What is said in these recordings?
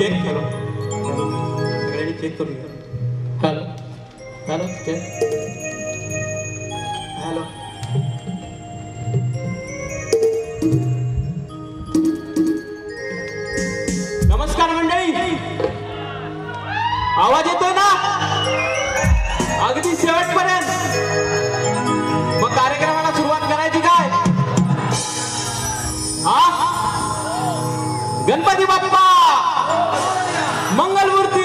Check करो सगळ्यांनी check करून घ्या. Hello hello check hello. नमस्कार मंडळी, आवाज येतोय ना अगदी शेवटपर्यंत. मग कार्यक्रमाला सुरुवात करायची काय? हा, गणपती बाप्पा मंगलमूर्ती.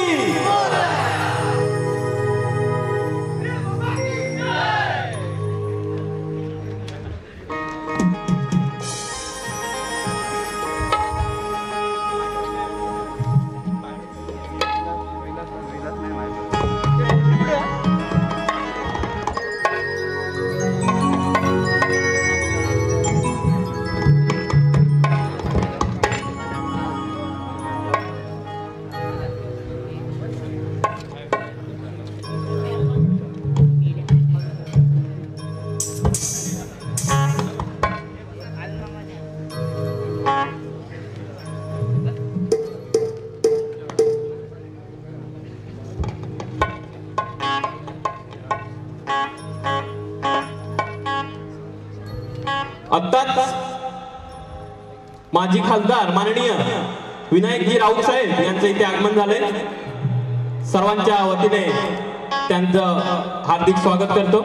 आत्ताच माजी खासदार माननीय विनायकजी राऊत साहेब यांचं इथे आगमन झाले. सर्वांच्या वतीने त्यांचं हार्दिक स्वागत करतो.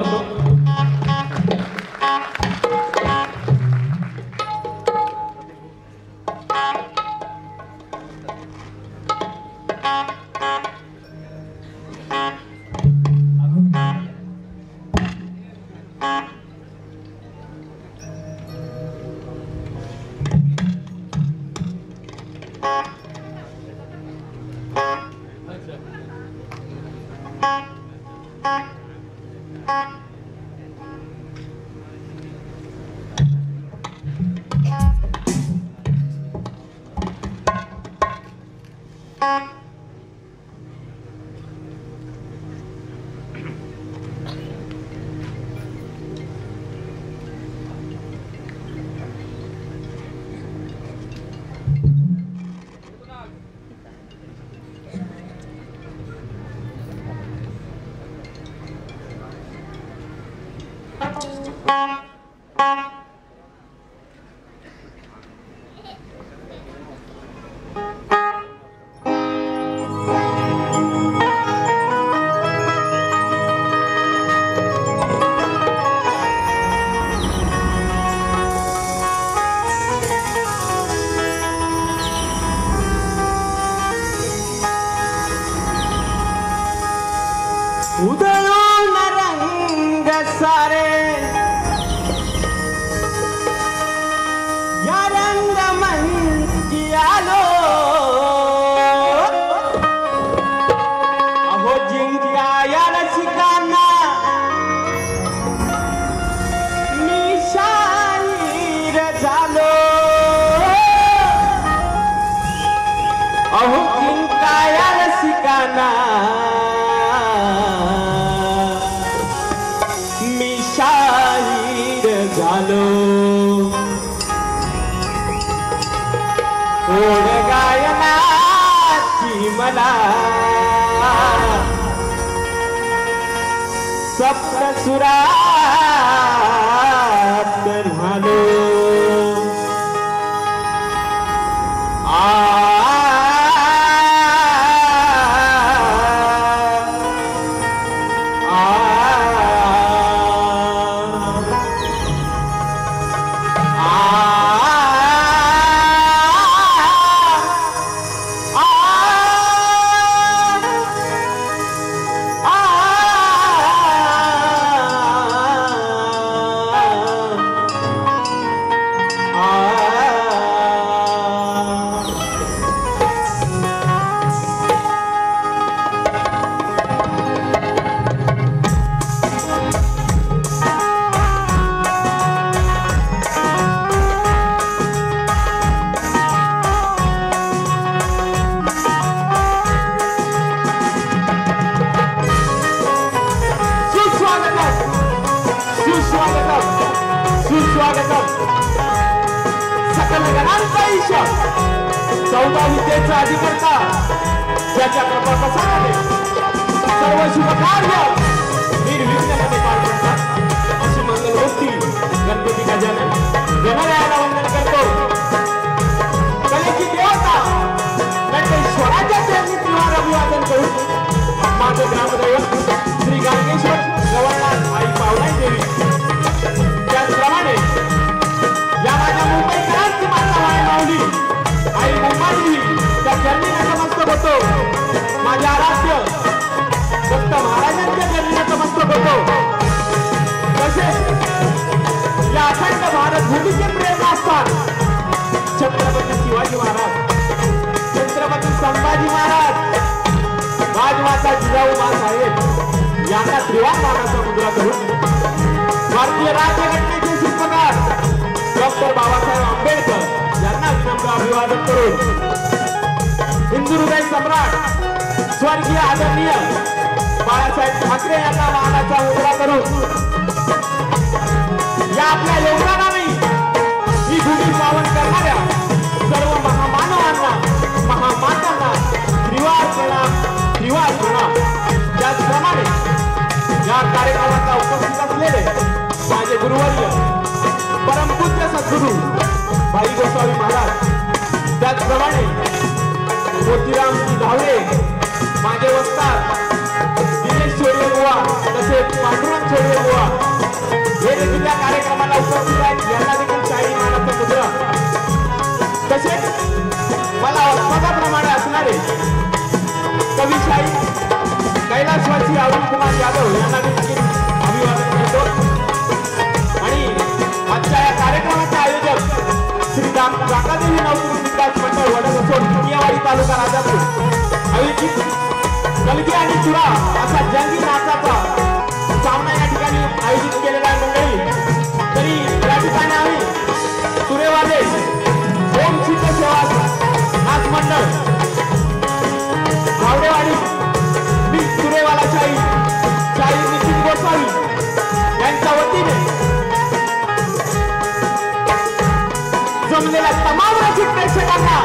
उधळून रंग सारे या रंग मंची आलो. अहो जिंक्या या रसिकांना मी शाहीर झालो. अहो जिंक्या या रसिकांना झालो. ओढ गायनाची मला सप्तसुरात न्हालो. सकल गणांचा ईशा, 14 विद्येचा अधिकर्ता, ज्याच्या कृपा प्रसादाने सर्व शुभ कार्य निर्विघ्नपणे पार पडतात अशी मंगलमूर्ती गणपती गजानन गणरायाला वंदन करतो. कलेची देवता नटेश्वराच्या चरणी त्रिवार अभिवादन करून माझं ग्रामदैवत श्री गाणगेश्वर गवळनाथ आई पावलाई देवी, त्याचप्रमाणे या माझ्या मुंबईकरांची माता मायमाऊली आई मुंबादेवी त्या चरणी नतमस्तक होतो. माझ्या आराध्य दत्त महाराजांच्या चरणी नतमस्तक होतो. तसेच या अखंड भारत भूमीचे प्रेरणास्थान छत्रपती शिवाजी महाराज, छत्रपती संभाजी महाराज, राजमाता जिजाऊ साहेब यांना त्रिवार मानाचा मुद्रा करून भारतीय राज्यघटनेचे शिल्पकार डॉक्टर बाबासाहेब आंबेडकर यांना विनम्र अभिवादन करून हिंदू हृदय सम्राट स्वर्गीय आदरणीय बाळासाहेब ठाकरे यांना मानाचा मुद्रा करून या आपल्या योगदानाने ही भूमी पावन करणाऱ्या सर्व महामानवांना महामातांना त्रिवार प्रणाम. त्याचप्रमाणे या कार्यक्रमाला उपस्थित असलेले माझे गुरुवर्य परमपूज्य सद्गुरू भाई गोसावी महाराज, त्याचप्रमाणे मोतीरामजी धावरे माझे वक्तार दिनेश छोडवे बुवा तसेच पांडुरंग छोडवे बुवा हे देखील या कार्यक्रमाला उपस्थित आहेत. यांना देखील शाही मानाचा मुद्रा, तसेच मला पदाप्रमाणे असणारे कविशाही कैलासवासी अरुण कुमार यादव यांना देखील अभिवादन करतो. आणि आजच्या या कार्यक्रमाचे आयोजक श्री काकादेवी नवकृती विकास मंडळ वडसोड कियावाडी तालुका राजापूर आयोजित कलगी आणि चुरा असा जंगी नाचाचा सामना या ठिकाणी आयोजित केलेला आहे मंडळी. तरी या ठिकाणी आम्ही तुरेवाले ओम सिद्ध सेवा नाच मंडळ भावडेवाडी मी तुरेवाला शाही नितीन गोसावी यांच्या वतीने जमलेल्या तमाम रसिक प्रेक्षकांना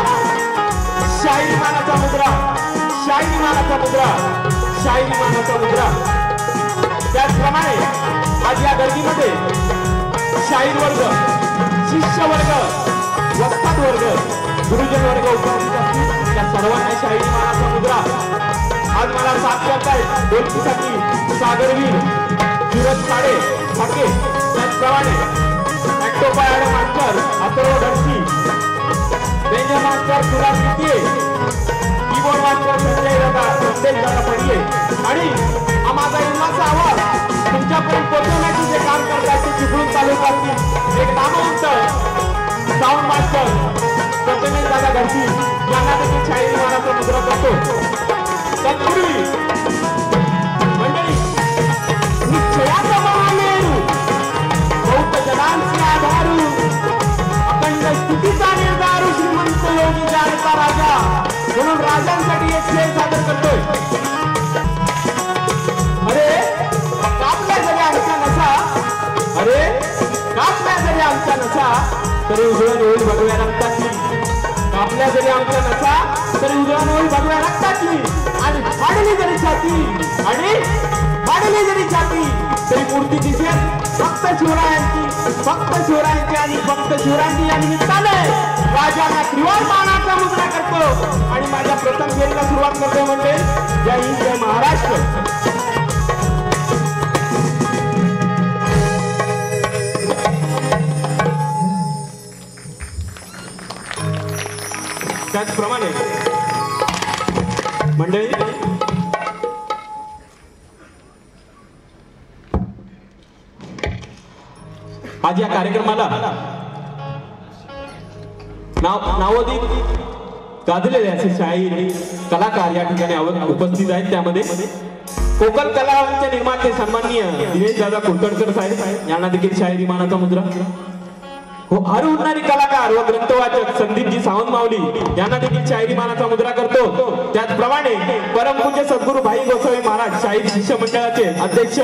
शाही मानाचा मुद्रा, शाही मानाचा मुद्रा, शाही मानाचा मुद्रा. त्याचप्रमाणे आज या गर्दीमध्ये शाहीर वर्ग, शिष्य वर्ग, वक्ताद वर्ग, गुरुजन वर्ग उपस्थित असतील. त्या सर्वांना शाही मानाचा मुद्रा. आज मला साथ करत आहेत ढोलकीसाठी सागरवीर सूरज काळे ठाके, त्याचप्रमाणे ऍक्टोपायड मास्टर अथर्व ढडसी, बेंजर मास्टर सुराज कितिये, कीबोर्ड मास्टर संजय दादा पडिये आणि माझा इल्माचा आवाज तुमच्यापर्यंत पोहोचवण्याचे जे काम करतात ते चिपळूण तालुक्यातील एक नामवंत साऊंड मास्टर प्रथमेश दादा घरसी यांना देखील शाहीर मानाचा मुद्रा करतो. तत्पूर्वी मंडळी निश्चयाचा महामेरू बौद्ध जनांचे आधारू अखंड स्थितीचा निर्धारू श्रीमंत योगी जाणता राजा म्हणून राजांसाठी एक खेळ सादर करतोय. अरे कापल्या जरी आमच्या नसा, अरे कापल्या जरी आमच्या नसा तरी उजळण होईल भगव्या रक्ताची, कापल्या जरी आमच्या नसा तरी उजळण होईल भगव्या रक्ताची. आणि फाडली जरी छाती, आणि फाडली जरी छाती तरी मूर्ती दिसेल फक्त शिवरायांची, फक्त शिवरायांची आणि फक्त शिवरायांची. या निमित्ताने राजांना त्रिवार मानाचा मुद्रा करतो आणि माझ्या प्रथम फेरीला सुरुवात करतो म्हणजे जय हिंद जय महाराष्ट्र. त्याचप्रमाणे मंडळी आज या कार्यक्रमाला नावोदित गाजलेले असे शाहीर कलाकार या ठिकाणी उपस्थित आहेत. त्यामध्ये कोकण कलावांचे निर्माते सन्माननीय दिनेश दादा कोटडकर साहेब यांना देखील शाहिरी मानाचा मुद्रा. हर उठणारी कलाकार व ग्रंथवाचक संदीपजी सावंत माऊली यांना देखील शाहिरी मानाचा मुद्रा करतो. त्याचप्रमाणे परमपूज्य सद्गुरू भाई गोसावी महाराज शाहीर शिष्य मंडळाचे अध्यक्ष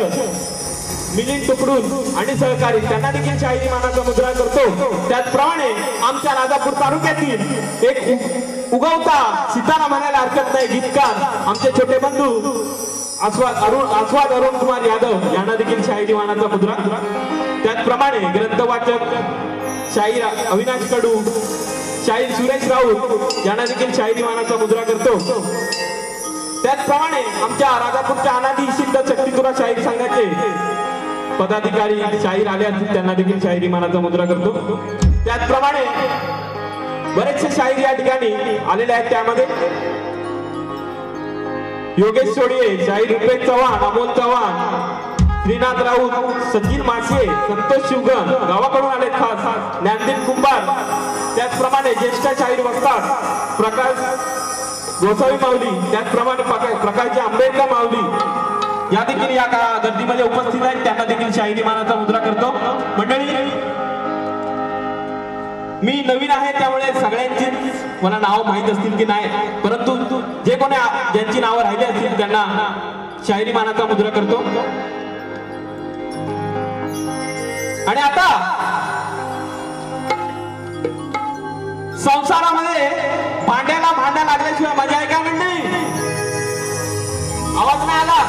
मिलिंद तुकडून आणि सहकारी त्यांना देखील शाहिरी मानाचा मुद्रा करतो। त्याचप्रमाणे आमच्या राजापूर तालुक्यातील एक उगवता सितारा म्हणायला हरकत नाही गीतकार आमचे छोटे बंधू आस्वाद अरुण कुमार यादव यांना देखील शाहिरी मानाचा मुद्रा। त्याचप्रमाणे ग्रंथवाचक शाहीर अविनाश कडू, शाहीर सुरेश राऊत यांना देखील शाहिरी मानाचा मुद्रा करतो। त्याचप्रमाणे आमच्या राजापूरच्या अनादी सिद्ध शक्तितुरा शाहीर संघाचे पदाधिकारी शाहीर आले असतील त्यांना देखील शाहिरी मानाचा मुद्रा करतो। त्याचप्रमाणे बरेचसे शाहीर या ठिकाणी आलेले आहेत। त्यामध्ये योगेश सोडिये, शाहीर रुपेश चव्हाण, अमोल चव्हाण, श्रीनाथ राऊत, सचिन मासे, संतोष शिवगण गावाकडून आले खास, ज्ञानदीप कुंभार। त्याचप्रमाणे ज्येष्ठ शाहीर वक्तात प्रकाश गोसावी माऊली, त्याचप्रमाणे प्रकाशजी आंबेडकर माऊली या देखील या गर्दीमध्ये उपस्थित आहेत, त्यांना देखील शाहिरी मानाचा मुद्रा करतो। मंडळी, मी नवीन आहे त्यामुळे सगळ्यांची मला नाव माहित असतील की नाही, परंतु जे कोणी ज्यांची नावं राहिली असतील त्यांना शाहिरी मानाचा मुद्रा करतो। आणि आता संसारामध्ये भांड्याला भांड्या लागल्याशिवाय मजा आहे का मंडळी? आवाज नाही आला?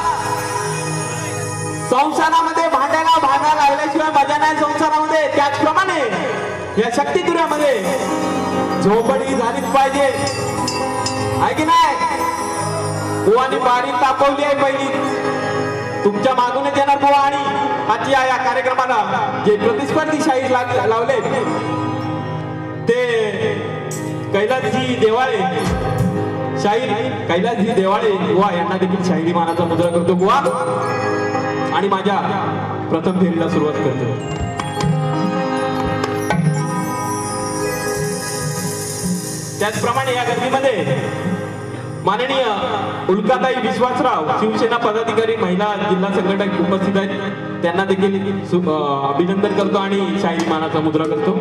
संसारामध्ये भांड्याला भांड्या लागल्याशिवाय मजा नाही संसारामध्ये। त्याचप्रमाणे या शक्तितुऱ्यामध्ये झोपडी झालीच पाहिजे, आहे की नाही? बुवानी बारी तापवली आहे पहिली, तुमच्या मागूनच येणार बुवा। आणि आजच्या या कार्यक्रमाला जे प्रतिस्पर्धी शाहीर लावले ते कैलासजी देवाळे, शाहीर कैलासजी देवाळे बुवा यांना देखील शाहिरी मानाचा मुद्रा करतो बुवा। आणि माझ्या प्रथम फेरीला सुरुवात करतो। त्याचप्रमाणे या गर्दीमध्ये माननीय उल्काताई विश्वासराव शिवसेना पदाधिकारी महिला जिल्हा संघटक उपस्थित आहेत, त्यांना देखील अभिनंदन करतो आणि शाहिरी मानाचा मुद्रा करतो।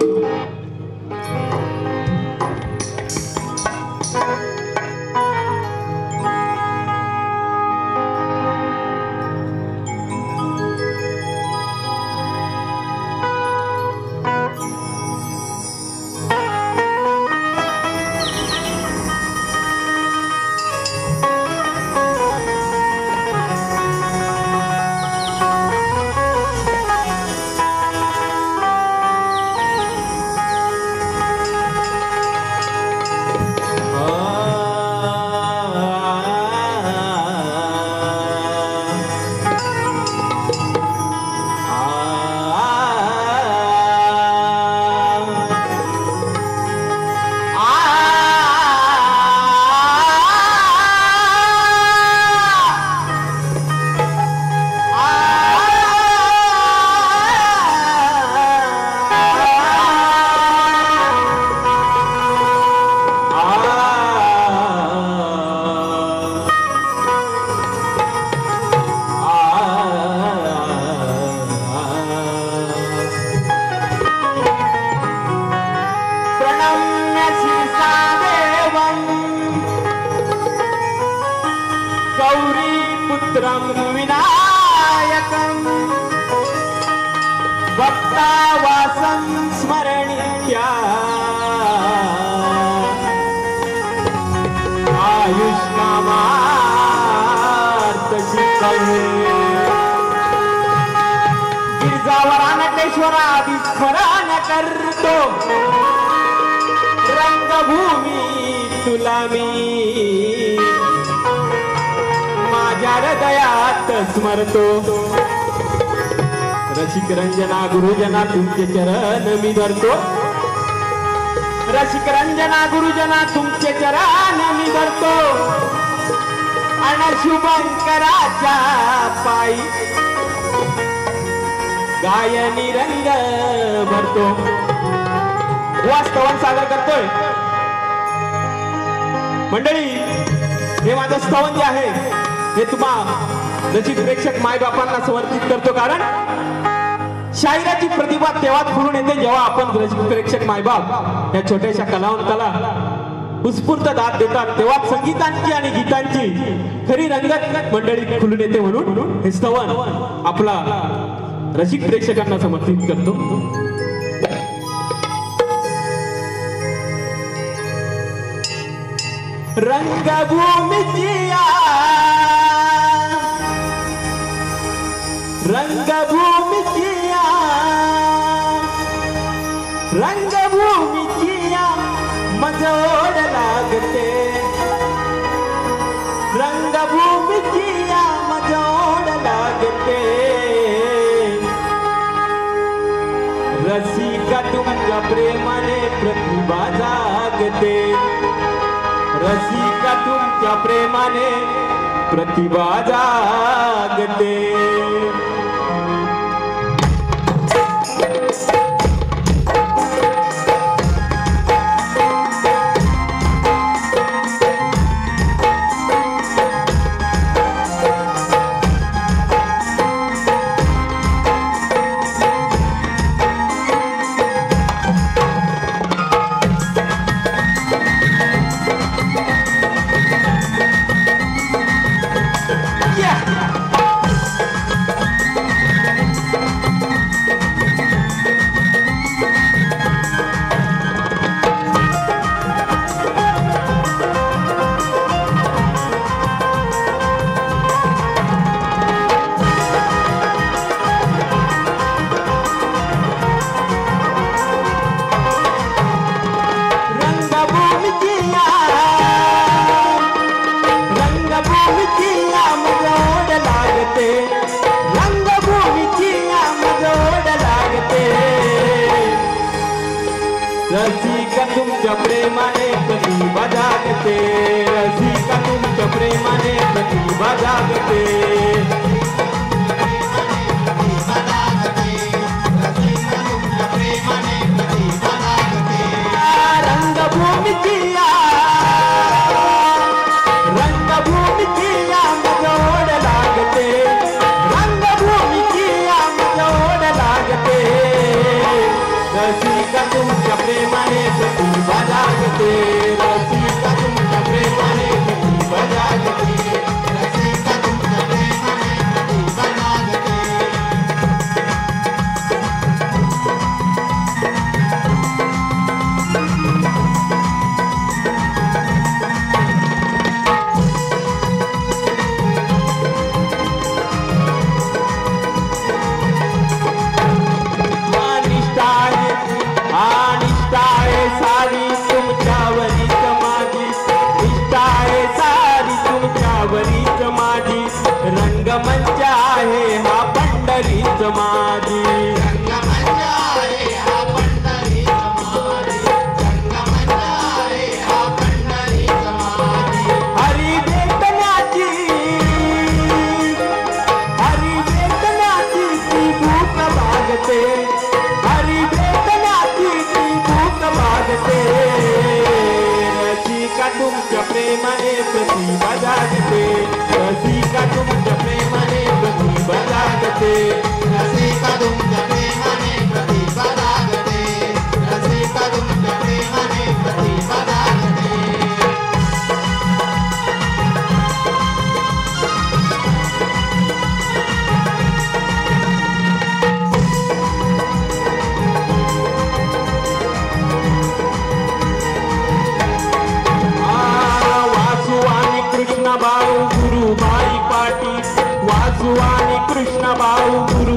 करतो रंगभूमी तुला मी माझ्या हृदयात स्मरतो। रसिक रंजना गुरुजना तुमचे चरण मी धरतो, रसिक रंजना गुरुजना तुमचे चरण मी धरतो। आणि शुभंकराच्या पायी गायनी रंग भरतो। स्तवन सादर करतोय मंडळी। हे माझं स्तवन जे आहे हे तुम्हा रसिक प्रेक्षक माय बापांना समर्पित करतो, कारण शायराची प्रतिभा तेव्हाच फुलून येते जेव्हा आपण रसिक प्रेक्षक मायबाप या छोट्याशा कलावंताला उत्स्फूर्त दाद देतात, तेव्हा संगीतांची आणि गीतांची खरी रंगत मंडळी खुलून येते। म्हणून हे स्तवन आपला रसिक प्रेक्षकांना समर्पित करतो. रंगभूमीचिया रंगभूमीचिया रंगभूमीचिया मजोड लागते. रंगभूमीचिया मजोड लागते. रसिका तुमच्या प्रेमाने प्रतिभा जागते. रसिका तुमच्या प्रेमाने प्रतिभा जागते. रसिका तुमच्या प्रेमाने प्रतिभा जागते. रसिका तुमच्या प्रेमाने प्रतिभा जागते. रंगभूमीचिया रंगभूमीचिया मजोड लागते. रंगभूमीचिया मजोड लागते. रसिका तुमच्या प्रेमाने प्रतिभा जागते. रसिका तुमच्या प्रेमाने प्रतिभा जागते. रसिका तुमच्या प्रेमाने प्रतिभा जागते. सारी तुमच्यावरीच माझी निष्ठा आहे. सारी तुमच्यावरीच माझी. रंगमंच आहे हा पंढरीच माझी. रंगमंच आहे हा पंढरीच माझी. रंगमंच आहे हा पंढरीच माझी. हरी वेतनाची ती भूक भागते. हरी वेतनाची ती भूक भागते. रसिका तुमच्या प्रेमाने प्रतिभा जागते. रसिका तुमच्या प्रेमाने प्रतिभा जागते. रसिका तुमच्या प्रेमाने प्रतिभा जागते. रसिका तुमच्या प्रेमाने प्रतिभा जागते. कृष्ण भाऊ गुरुबाई पाटील. वासू आणि कृष्ण भाऊ गुरु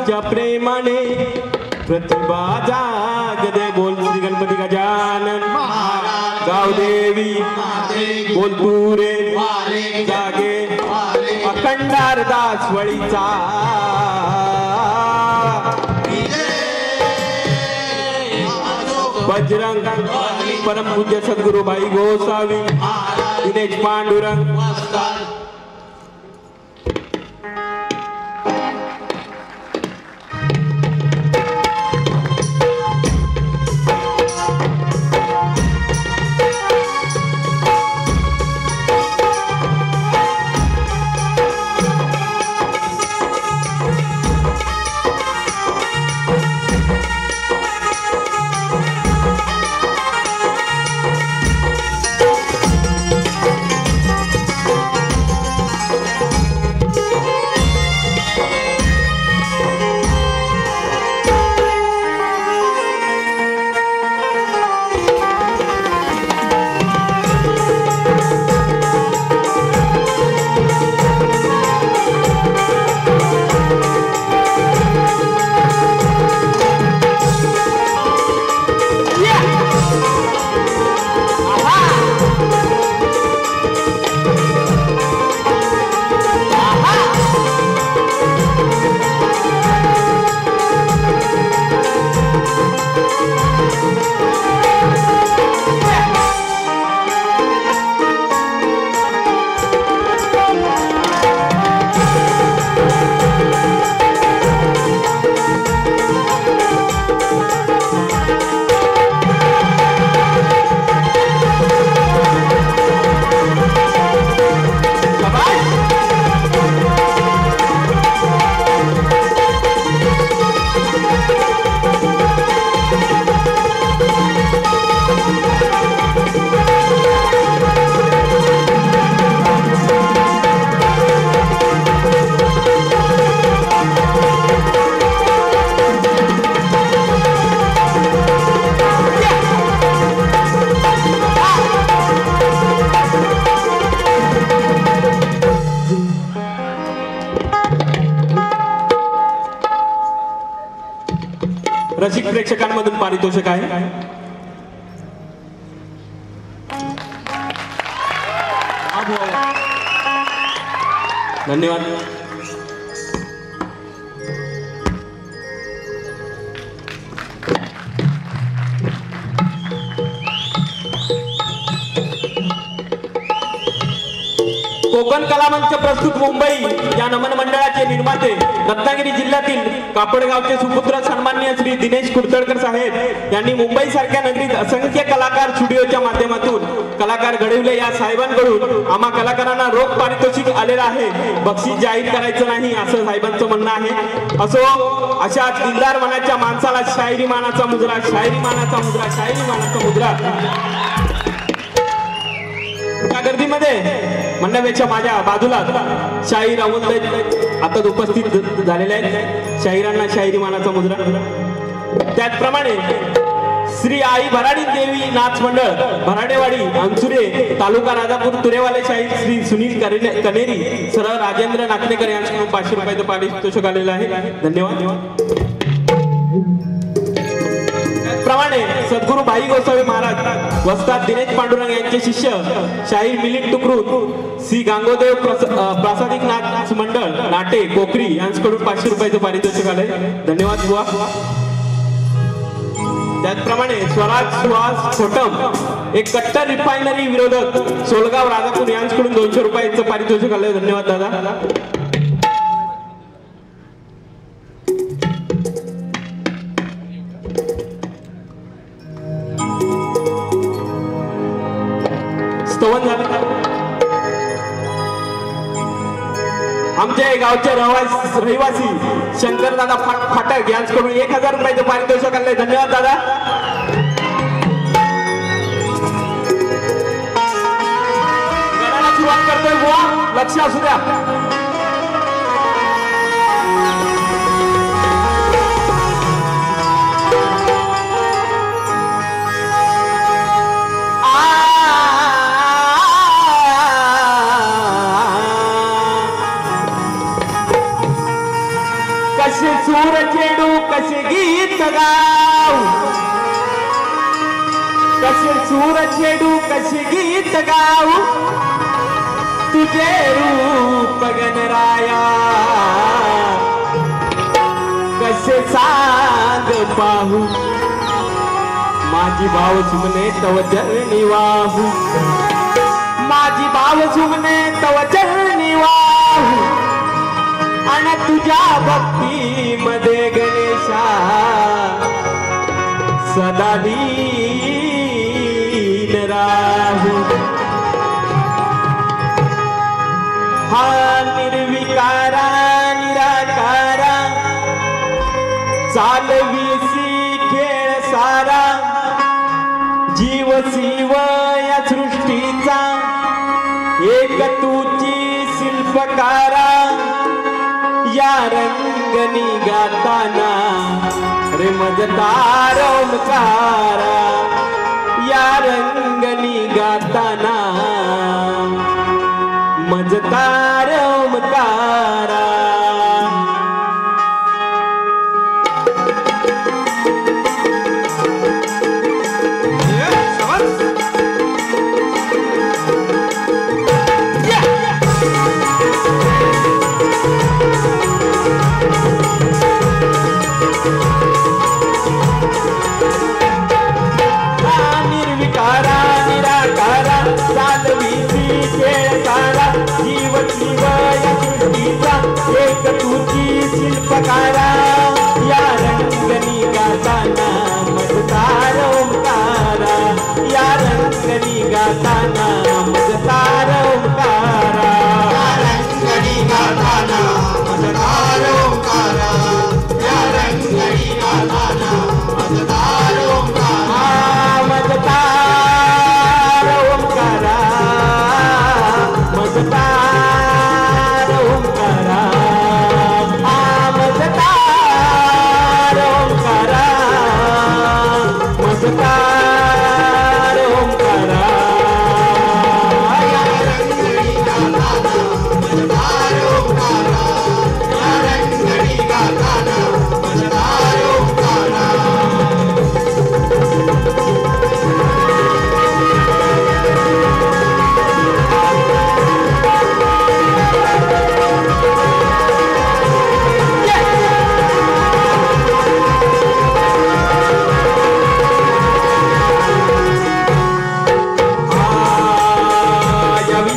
सर्वांच्या प्रेमाने प्रतिभा जागदे बोल श्री गणपती गजानन गावदेवी बोल पुरे जागे अखंड अरदास वळीचा बजरंग परमपूज्य सद्गुरु भाई गोसावी दिनेश पांडुरंग रसिक प्रेक्षकांमधून पारितोषिक आहे. धन्यवाद. कोकण कलामंच प्रस्तुत मुंबई या नमन मंडळाचे निर्माते रत्नागिरी जिल्ह्यातील कापडगावचे सुपुत्र सन्माननीय श्री दिनेश कुर्तडकर साहेब यांनी मुंबई सारख्या नगरीत असंख्य कलाकार स्टुडिओच्या माध्यमातून कलाकार घडविले. या साहेबांकडून आम्हा कलाकारांना रोख पारितोषिक आलेलं आहे. बक्षीस जाहीर करायचं नाही असं साहेबांचं म्हणणं आहे. असो अशा दिलदार मनाच्या माणसाला शायरी मानाचा मुद्रा, शायरी मानाचा मुद्रा, शायरी मानाचा मुद्रा. त्या गर्दीमध्ये म्हणण्यापेक्षा माझ्या बाजूला शाहीर अमोल आता उपस्थित झालेले आहेत. शाहिरांना शायरी मानाचा मुद्रा. त्याचप्रमाणे श्री आई भराडी देवी नाच मंडळ भराडेवाडी अंसुरे तालुका राजापूर तुरेवाले शाहीर श्री सुनील कनेरी सर राजेंद्र नाकनेकर यांच्याकडून 500 रुपयाचं पारितोषिक आलेलं आहे. धन्यवाद. प्रमाणे सद्गुरु भाई गोसावी महाराज वस्ताद दिनेश पांडुरंग यांचे शिष्य शाहीर मिलिंद टुकरू श्री गांगोदेव प्रासादिक नाच मंडळ नाटे कोकरी यांच्याकडून 500 रुपयाचं पारितोषिक आलंय. धन्यवाद बुवा. त्याचप्रमाणे स्वराज सुहास खोटम एक कट्टर रिफायनरी विरोधक सोलगाव राजापूर यांच्याकडून 200 रुपयाचं पारितोषिक आलंय. धन्यवाद दादा. आमच्या गावचे रहिवासी शंकरदादा फाटक यांच्याकडून 1000 रुपयाचं पारितोषिक आलंय. धन्यवाद दादा. सुरुवात करतोय बुवा, लक्ष असू द्या. कसे सूरज कसे गीत गाऊ कसे सूर छेडू कसे गीत गाऊ तुझे रूप गणराया कसे सांग पाहू माझी भाव सुमने तव चरणी वाहू माझी भाव सुमने तव चरणी वाहू आणि तुझ्या भक्ती मध्ये गणेशा सदा लीन राहू हा निर्विकारा निराकारा चालवीसी खेळ सारा जीव शिव या सृष्टीचा एक तुझी शिल्पकारा या रंगनी गाताना रे मजदार ओंकारा या रंगनी गाताना मजदार ओंकारा एक तुझी शिल्पकारा या रंगनी गाताना मजदार ओंकारा या रंगनी गाताना मजदार ओंकारा या रंगनी गाताना मजदार ओंकारा या रंगनी गाताना मजदार ओंकारा मजदार ओंकारा मजदार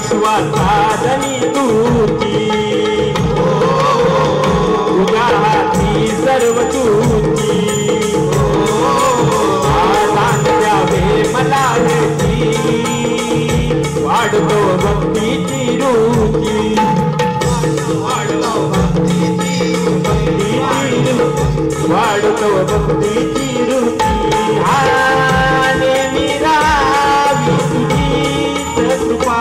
साधनी तुझी तुझ्या हाती सर्व तुझी आदान द्यावे मला वाढतो भक्तीची रुची वाढतो भक्तीची रुची हा नेहमी राहावी तुझीच कृपा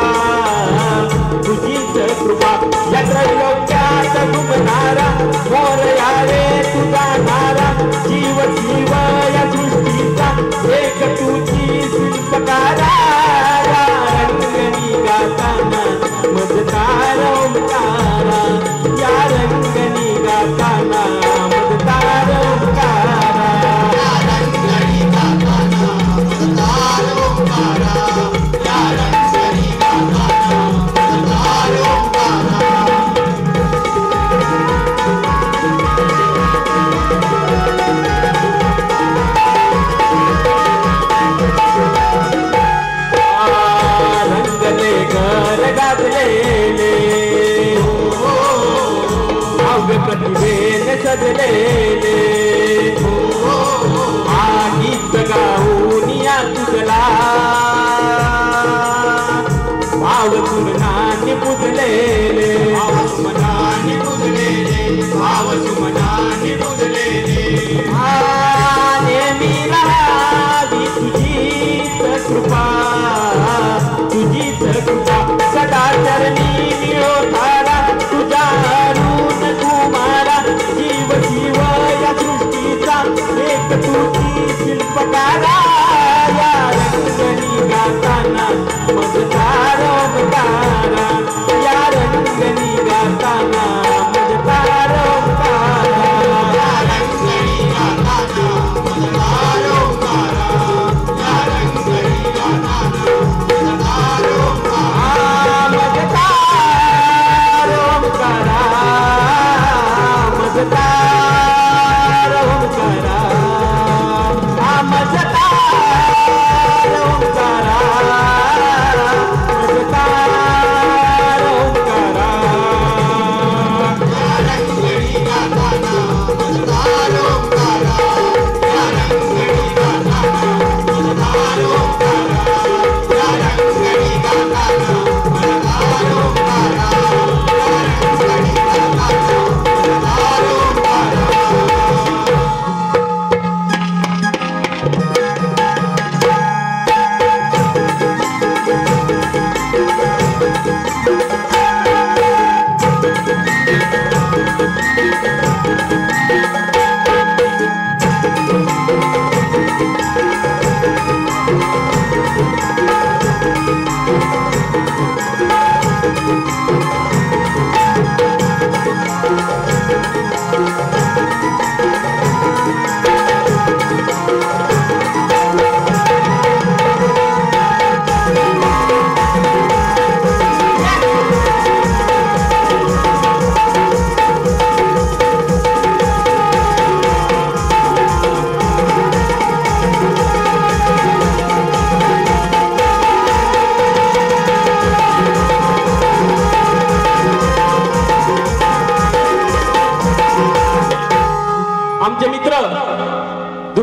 तुझीच कृपा या त्रैलोक्यात घुमणारा मोरया रे तुझा नारा जीव शिव या सृष्टीचा एक तुझी शिल्पकारा या रंगनी गाताना मजदार ओंकारा या रंगनी गाताना मजदार ओंकारा या रंगनी गाताना मजदार ओंकारा या रंगनी गाताना मजदार ओंकारा रंगले घर गाजलेले भव्य प्रतिभेने सजलेले गीत गाऊन या तुझला भाव सुमनाने पुजलेले सुमनाने पुजलेले भाव सुमनाने पुजलेले नेहमी राहावी तुझीच कृपा तुझीच कृपा सदा चरणी निळोठारा तुझ्या अरुण कुमारा जीव शिव या सृष्टीचा एक तुझी शिल्पकारा या रंगनी गाताना मजदार ओंकारा या रंगनी गाताना मजदार ओंकारा या रंगनी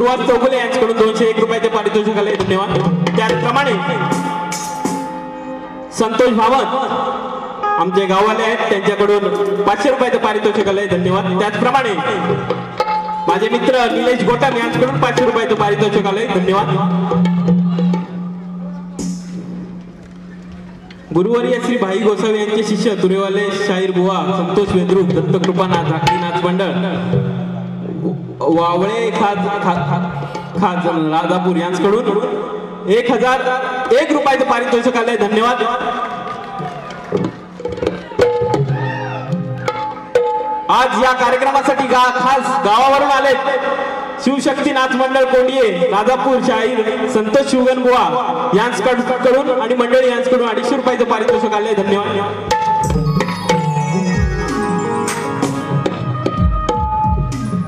सुहास चौगुले यांच्याकडून 201 रुपयाचे पारितोषिक आले, धन्यवाद. त्याचप्रमाणे संतोष भावत आमचे गाववाले आहेत, त्यांच्याकडून 500 रुपयाचे पारितोषिक आले, धन्यवाद. त्याचप्रमाणे माझे मित्र निलेश गोटम यांच्याकडून 500 रुपयाचे पारितोषिक आले, धन्यवाद. गुरुवर्य श्री भाई गोसावी यांचे शिष्य तुरेवाले शाहीर बुवा संतोष वेद्रुक दत्तकृपानाथ धाकटीनाथ मंडळ वावळे खाज राजापूर यांच्याकडून 1001 रुपयाचे पारितोषिक आले, धन्यवाद. आज या कार्यक्रमासाठी खास गावावरून आले शिवशक्ती नाच मंडळ कोंडिये राजापूर शाहीर संतोष शिवगण बुवा यांच्याकडून आणि मंडळी यांच्याकडून 250 रुपयाचे पारितोषिक आले, धन्यवाद.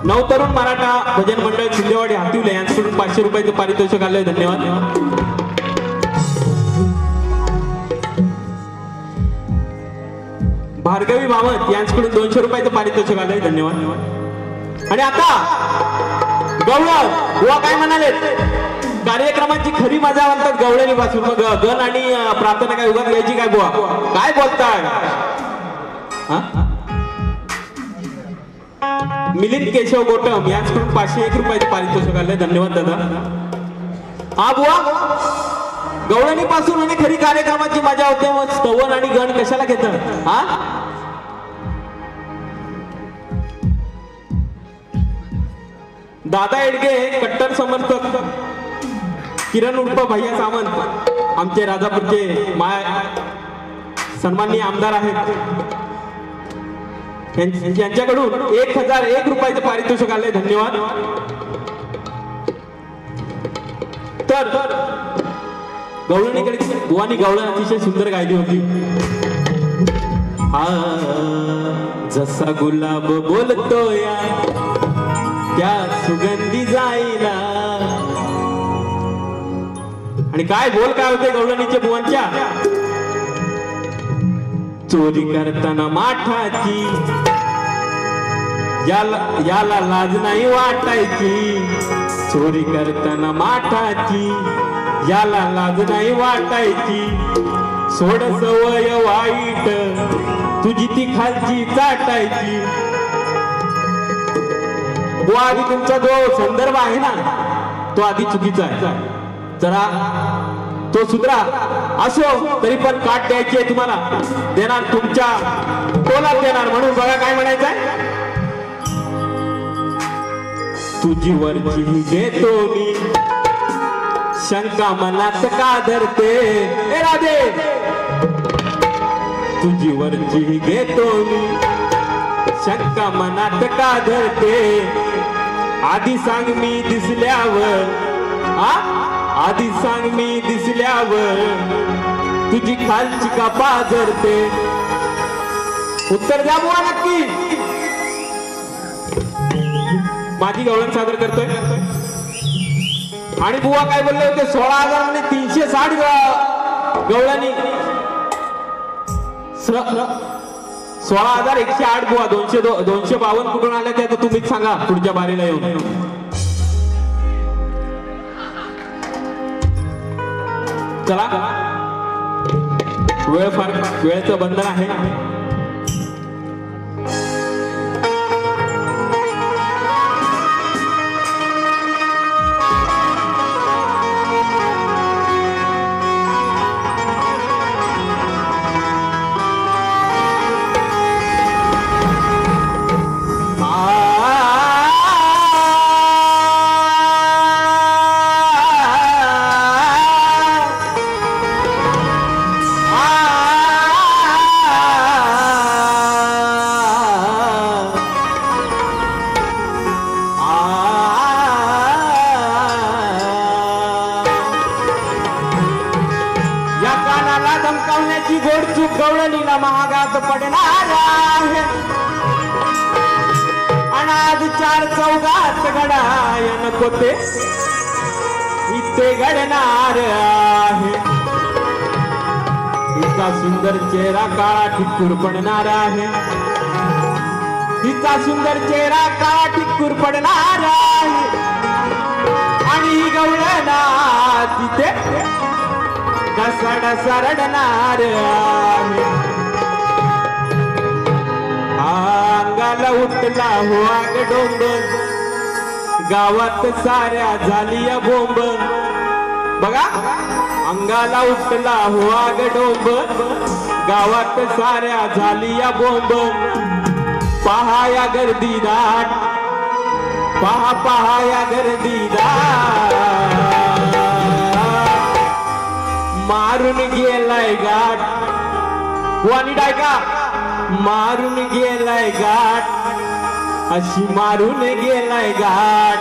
नवतरुण मराठा भजन मंडळ शिंदेवाडी हातिवले यांच्याकडून 500 रुपयाचे पारितोषिक आले, धन्यवाद. भार्गवी मावत यांच्याकडून 200 रुपयाचे पारितोषिक आले, धन्यवाद. आणि आता गवळण बुवा काय म्हणाले, कार्यक्रमाची खरी मजा म्हणतात गवळणी पासून, मग गण आणि प्रार्थना काय उगाच घ्यायची काय बुवा, काय बोलताय? मिलिंद केशव गोटम यांच्याकडून 501 रुपयाचे पारितोषिक आले, धन्यवाद दादा. हा बुवा गवळणी पासून आणि खरी कार्यक्रमाची मजा होते, मग स्तवन आणि गण कशाला घेतात? हा दादा एडगे कट्टर समर्थक किरण उर्फ भैया सावंत आमचे राजापूरचे सन्माननीय आमदार आहेत, यांच्याकडून 1001 रुपयाचे पारितोषिक आले, धन्यवाद. तर गवळणीकडे बुवानी गवळण अतिशय सुंदर गायली होती. हा जसा गुलाब बोलतोय त्या सुगंधी जाईला, आणि काय बोल काय होते गवळणीचे बुवांच्या, चोरी करताना माठाची याला लाज नाही वाटायची, चोरी करताना माठाची याला लाज नाही वाटायची, सोड सवय वाईट तुझी ती खालची चाटायची. बुवा आधी तुमचा जो संदर्भ आहे ना तो आधी चुकीचा आहे, जरा तो सुधरा. असो तरी पण काट द्यायची आहे तुम्हाला, देणार तुमच्या तोलात देणार, म्हणून बघा काय म्हणायचंय, तुझी वरची घेतो मी शंका मनात का धरते, ए राधे तुझी वरची घेतो मी शंका मनात का धरते, आधी सांग मी दिसल्यावर, आधी सांग मी दिसल्यावर तुझी खालची का पाझरते. उत्तर द्या बुवा नक्की. माझी गवळण सादर करतोय. आणि बुवा काय बोलले होते, 16,000 म्हणजे 360 गवळणी, 16,108 बुवा. 252 कुठून आल्या ते आता तुम्हीच सांगा पुढच्या बारीला येऊन. चला वेळेचं बंधन आहे. महागात पडणार आहे, अनाज 4 चौघात घडाय नको ते इथे घडणार आहे. तिचा सुंदर चेहरा काळा ठिक्कूर पडणार आहे, तिचा सुंदर चेहरा काळा ठिक्कूर पडणार आहे. तिथे ढसाढसा रडणार आहे. अंगाला उठला हो आग डोंगर, गावात साऱ्या झाली या बोंब. बघा, अंगाला उठला हो आग डोंगर, गावात साऱ्या झाली या बोंब. पहा या गर्दी दाट, पहा पहा या गर्दी दाट, मारून गेलाय गाठ. वाणी डायका, मारून गेलाय गाठ, अशी मारून गेलाय गाठ,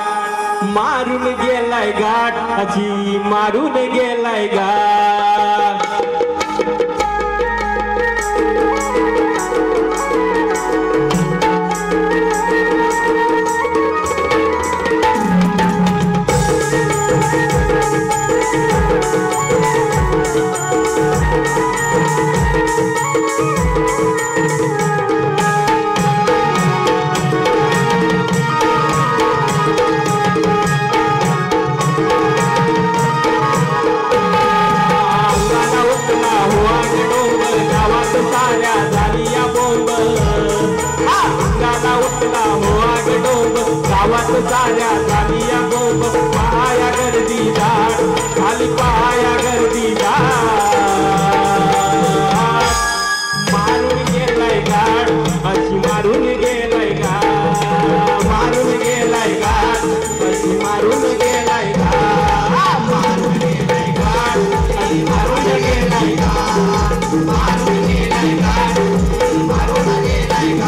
मारून गेलाय गाठ, अशी मारून गेलाय गाठ. गावात साऱ्या झाली या बोंब. पहाया गर्दी दाट, खाली पहाया गर्दी दाट, मारून गेलाय गाठ, अशी मारून गेलाय गाठ, मारून गेलाय गाठ, अशी मारून गेलाय गाठ, मारून गेलाय गाठ, अशी मारून गेलाय गाठ, मारून गेलाय गाठ, मारून गेलाय गाठ.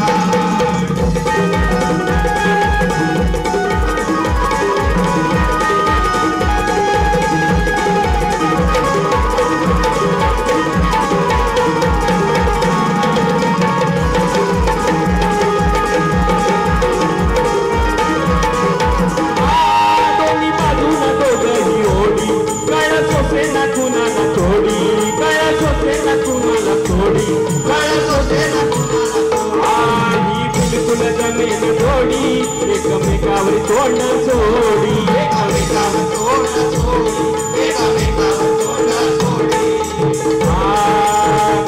एकमेकावर तोंड सोडी, एकमेकावर तोंड सोडी, एकमेकावर तोंड सोडी.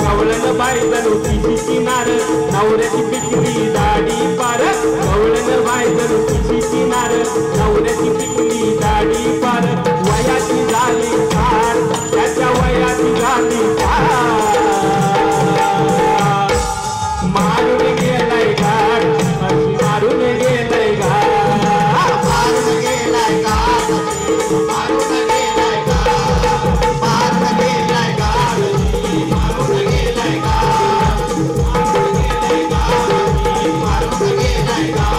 कवळण बायजण तिची किनार, नवऱ्याची पिकली दाढी पार. कवळण बायजण तिची किनार, नवऱ्याची पिकली दाढी पार. वयाची झाली फार, त्याच्या वयाची झाली फार, मारून गेलाय गाठ, अशी मारून गेलाय गाठ, मारून गेलाय गाठ, मारून गेलाय गाठ, मारून गेलाय गाठ, मारून गेलाय गाठ, मारून गेलाय गाठ, मारून गेलाय गाठ.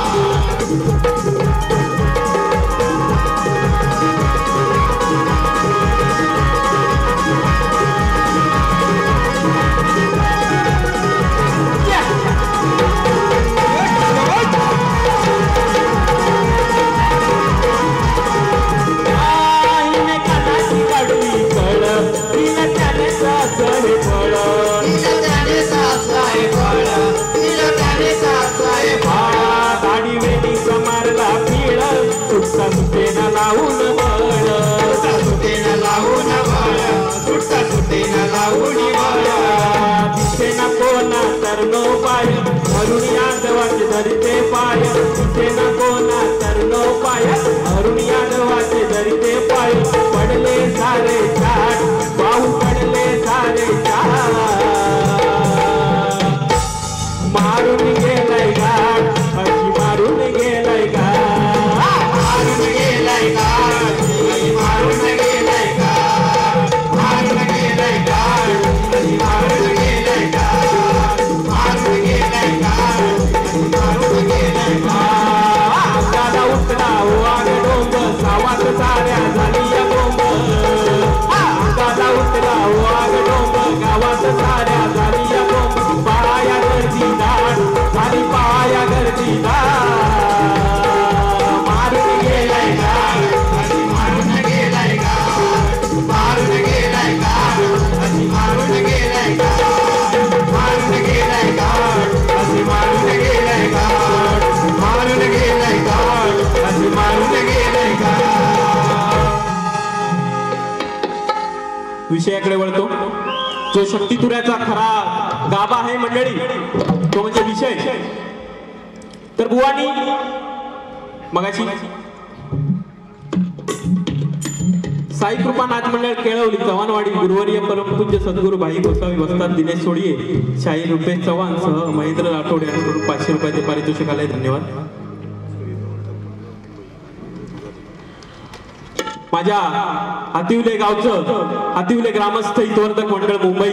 गाडी वेडी समारला पिळ, सुट्टा सुटेना लावून बळ, सुट्टा सुटेना लावून बळ, सुट्टा सुटेना लावून बळ. दिसेना कोणा तर नो पाय, अरुण यादवाचे धरते पाय. दिसेना कोणा तर नो पाय, अरुण यादवाचे धरते पाय. पडले सारे चाट, पाहू पडले सारे चाट, मारून गेलाय गाठ, अशी मारून गेलाय गाठ, मारून गेलाय गाठ, मारून गेलाय गाठ, मारून गेलाय गाठ, मारून गेलाय गाठ, मारून गेलाय गाठ, मारून गेलाय गाठ. विषयाकडे वळतो. जो शक्तितुऱ्याचा खरा गाभा आहे मंडळी, तो म्हणजे विषय. तर बुवानी मगाशी साई कृपा नाथ मंडळ केळवली चव्हाणवाडी गुरुवर्य परमपूज्य सद्गुरू भाई गोसावी वस्ताद दिनेश सोडिये शाहीर रुपेश चव्हाण सह महेंद्र राठोड यांच्याकडून 500 रुपयाचे पारितोषिक आले. धन्यवाद. माझ्या हातिवले गावचं हातिवले ग्रामस्थ हितवर्धक मंडळ मुंबई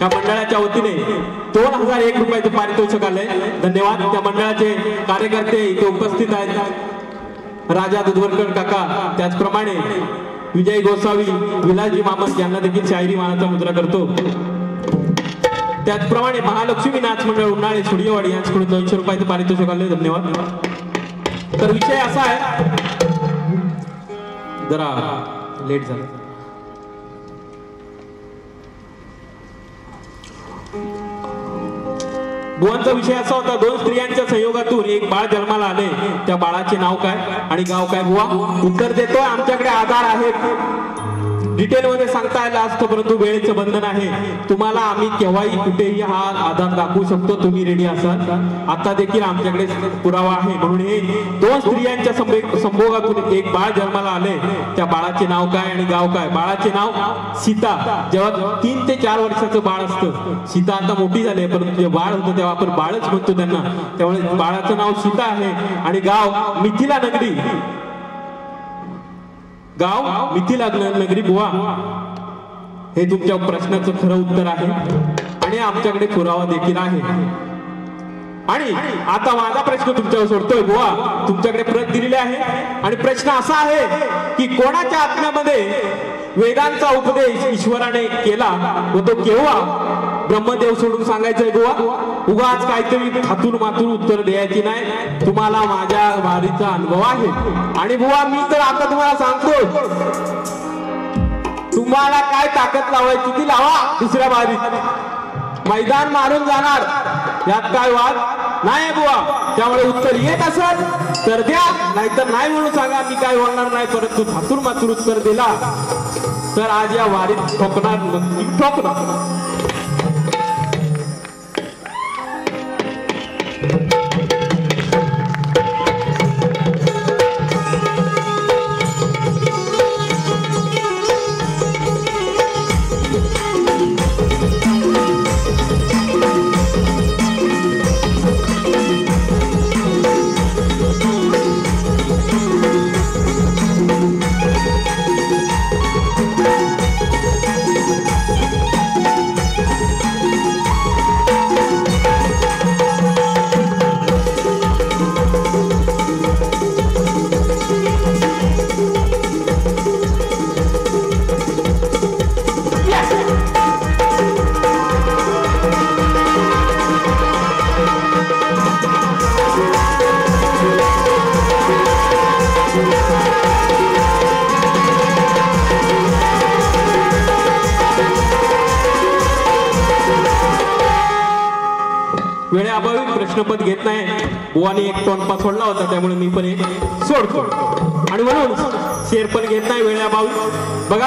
या मंडळाच्या वतीने 2001 रुपयाचे पारितोषिक आले. धन्यवाद. त्या मंडळाचे कार्यकर्ते इथे उपस्थित आहेत. राजा दुधवरकर काका, त्याचप्रमाणे विजय गोसावी, विलासजी मामत यांना देखील शाहिरी मानाचा मुद्रा करतो. त्याचप्रमाणे महालक्ष्मी नाच मंडळ उन्हाळे सुडियवाडी यांच्याकडून 200 रुपयाचे पारितोषिक आले. धन्यवाद. तर विषय असा आहे, जरा लेट झालं. बुवांचा विषय असा होता, 2 स्त्रियांच्या संयोगातून एक बाळ जन्माला आले. त्या बाळाचे नाव काय आणि गाव काय? बुवा उत्तर देतोय. आमच्याकडे आधार आहेत, डिटेल मध्ये सांगता आलं असतं, परंतु वेळेचं बंधन आहे. तुम्हाला आम्ही केव्हाही कुठेही हा आधार दाखवू शकतो, तुम्ही रेडी असाल. आता देखील आमच्याकडे पुरावा आहे. म्हणून हे 2 स्त्रियांच्या संभोगातून एक बाळ जन्माला आले. त्या बाळाचे नाव काय आणि गाव काय? बाळाचे नाव सीता. जेव्हा 3 ते 4 वर्षाचं बाळ असतं, सीता आता मोठी झाली, परंतु जे बाळ होतं तेव्हा आपण बाळच म्हणतो त्यांना, त्यामुळे बाळाचं नाव सीता आहे. आणि गाव मिथिला नगरी. गाव मिथिला नगरी. बुवा हे तुमच्या प्रश्नाचं खरं उत्तर आहे आणि आमच्याकडे पुरावा देखील आहे. आणि आता माझा प्रश्न तुमच्यावर सोडतोय. बुवा तुमच्याकडे प्रत दिलेली आहे आणि प्रश्न असा आहे की कोणाच्या आत्म्यामध्ये वेदांचा उपदेश ईश्वराने केला व तो केव्हा? ब्रह्मदेव सोडून सांगायचंय बुवा. उगाच काहीतरी थातून मातून उत्तर द्यायची नाही. तुम्हाला माझ्या वारीचा अनुभव आहे. आणि बुवा मी तर आता तुम्हाला सांगतो, तुम्हाला काय ताकद लावायची ती लावा. दुसऱ्या वारीत मैदान मारून जाणार, यात काय वाद नाही बुवा. त्यामुळे उत्तर येत असत तर द्या, नाहीतर नाही म्हणून सांगा. मी काय बोलणार नाही. परंतु थातून मातून उत्तर दिला तर आज या वारीत ठोकणार, नक्की ठोकणार. वेळेअभावी प्रश्नपद घेत नाही. बुवानी एक टोनपा सोडला होता, त्यामुळे मी पण सोडतो. आणि म्हणून शेर पण घेत नाही वेळेअभावी. बघा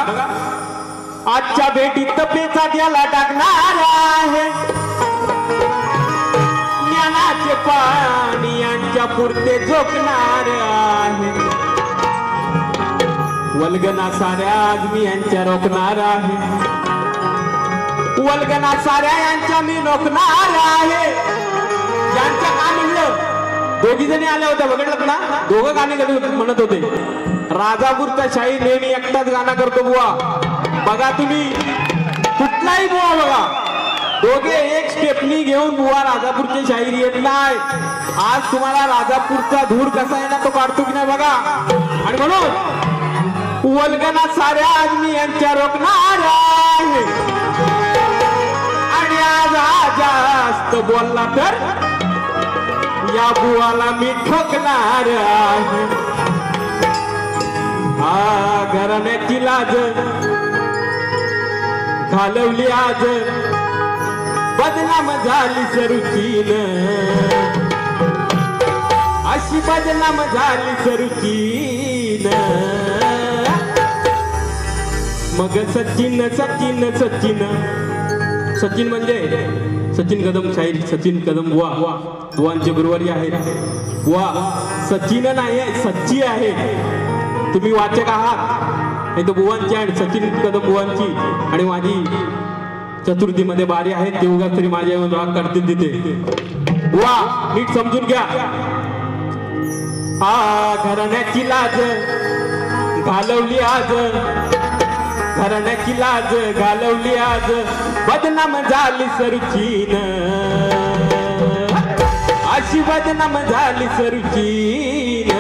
आजच्या भेटीत पेचा द्याला टाकणार आहे. ज्ञानाचे पाणी यांच्या पुरते झोकणार आहे. वल्गना साऱ्या आजमी यांच्या रोखणार आहे. वल्गना साऱ्या यांच्या मी रोखणार आहे. यांच्या का म्हणलं? 2 जणी आल्या होत्या, बघितलं ना? 2 गाणे म्हणत होते. राजापूरचा शाहीर नेहमी एकटाच गाणं करतो बुवा. बघा तुम्ही कुठलाही बुवा बघा, दोघे एक स्टेपनी घेऊन बुवा राजापूरचे शाहीर येत नाही. आज तुम्हाला राजापूरचा धूर कसा येणार तो काढतो की नाही बघा. आणि म्हणून वल्गना साऱ्या आदमी यांच्या रोखणार आहे. आणि आज जास्त बोलला तर या बुवाला मी ठोकणार आहे. घराण्याची लाज घालवली आज, बदनाम झाली सरुचीन. अशी बदनाम झाली सरुचीन. मग सचिन सचिन सचिन सचिन म्हणजे सचिन कदम शाहीर सचिन कदम बुवा बुवांचे गुरुवारी आहेत. बुवा सचिन नाही सच्ची आहे. तुम्ही वाचक आहात नाही तर बुवांची आणि सचिन कदम बुवांची आणि माझी चतुर्थीमध्ये बारी आहेत ते उगा तरी माझ्या राग करतील तिथे. बुवा नीट समजून घ्या. घराण्याची लाज घालवली आज घराण्याची लाज घालवली आज बदनाम झाली सरुचीन अशी बदनाम झाली सरुचीन.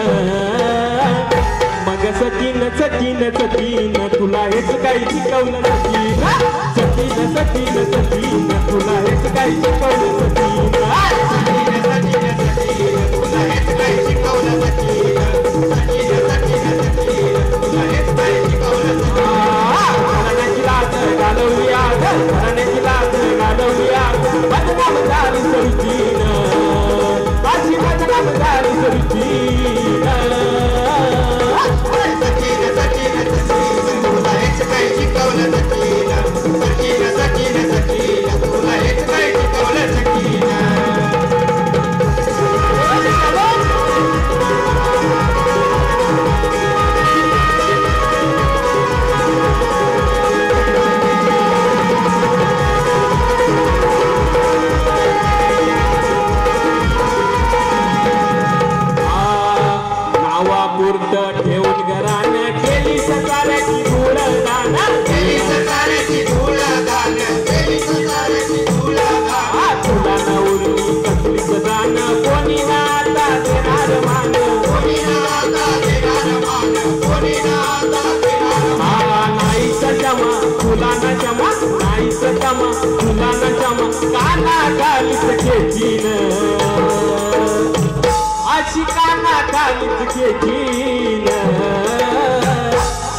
मग सचिन सचिन सचिन तुला हेच काही शिकवलं सचिन सचिन सचिन सचिन तुला हेच काही शिकवलं सचिन तुला हेच काही शिकवलं सचिन सचिन सचिन सचिन तुला हेच काही शिकवलं घराण्याची लाज घालवली आज घराण्याची लाज घालवली आज बदनाम झाली सरुचीन अशी बदनाम झाली सरुचीन. सचिन सचिन सचिन तुला हेच काही शिकवलं सचिन सचिन सचिन सचिन तुला हेच काही शिकवलं सचिन. नावापुरतं ठेवून घरानं केली ससाऱ्याची धूळ दान केली ससाऱ्याची धूळ दान केली ससाऱ्याची धूळ दान तुला न उरली कसलीच दान कोणी ना आता देणार मान कोणी ना आता देणार मान कोणी ना आता देणार मान. नाहीच क्षमा तुला न क्षमा नाहीच क्षमा तुला न क्षमा काना घालीच खेचीन अशी काना घालीच खेचीन.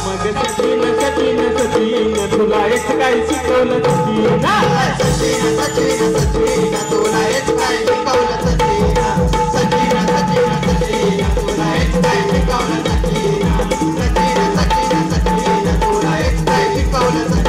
मग सचिन सचिन सचिन तुला हेच काही शिकवलं सचिन सचिन सचिन सचिन तुला हेच काही शिकवलं सचिन सचिन सचिन सचिन तुला हेच काही शिकवलं सचिन सचिन सचिन सचिन तुला हेच काही शिकवलं सचिन.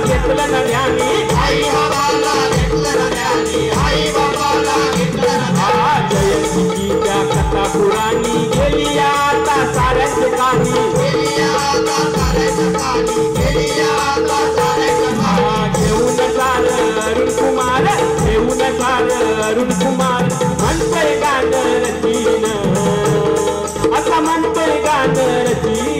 घेतलं न ध्यानी आई बाबाला घेतलं न ध्यानी आई बाबाला घेतलं न ध्यानी. जयंतीची त्या कथा पुराणी गेली आता साऱ्यांचे काही गेली आता साऱ्याच्या कानी गेली आता साऱ्याच्या कानी. घेऊन सार अरुण कुमार घेऊन सार अरुण कुमार म्हणतोय गाणं रचीन असं म्हणतोय गाणं रचीन.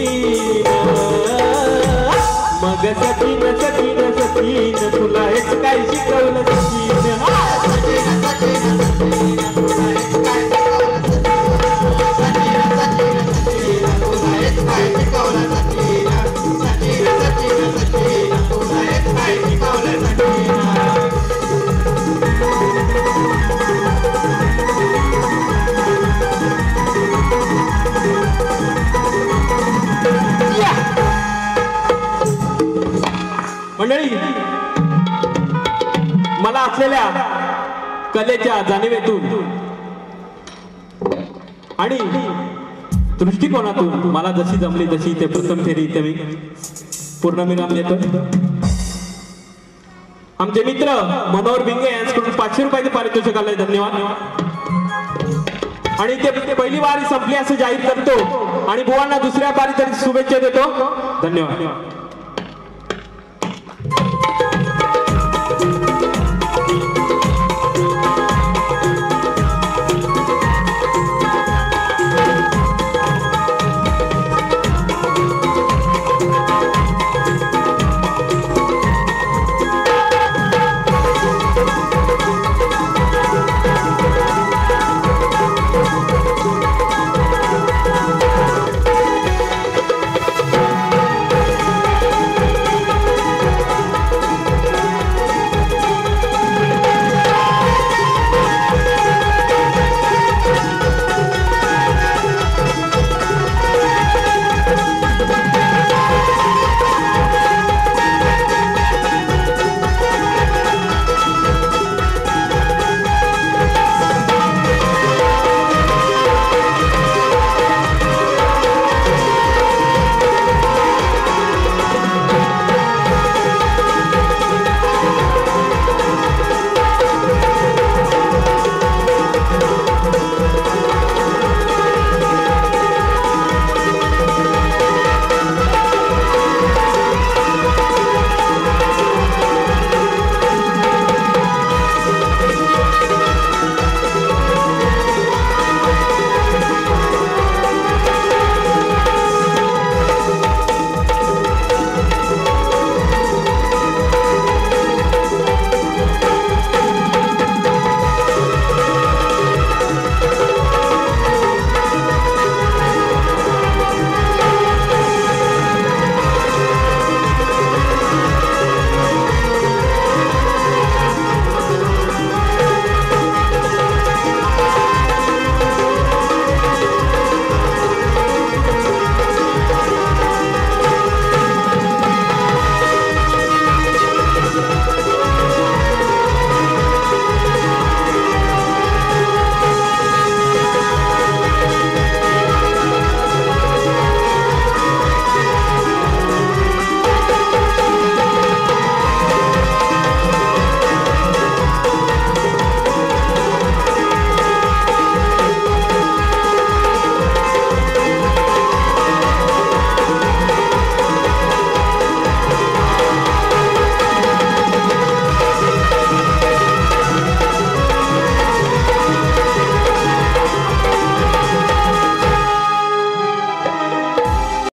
मग सचिन सचिन सचिन तुला हेच काही शिकवलं सचिन सचिन सचिन सचिन तुला हेच काही शिकवलं सचिन सचिन सचिन तुला हेच काही शिकवलं सचिन सचिन सचिन सचिन तुला हेच काही शिकवलं सचिन. मंडळी मला असलेल्या कलेच्या जाणीवेतून आणि दृष्टिकोनातून मला जशी जमली तशी ते प्रथम फेरी इथे मी पूर्णविराम देतो. आमचे मित्र मनोहर भिंगे यांच्याकडून 500 रुपयाचे पारितोषिक आलंय. धन्यवाद. आणि ते पहिली वारी संपली असं जाहीर करतो आणि बुवांना दुसऱ्या वारीसाठी शुभेच्छा देतो. धन्यवाद.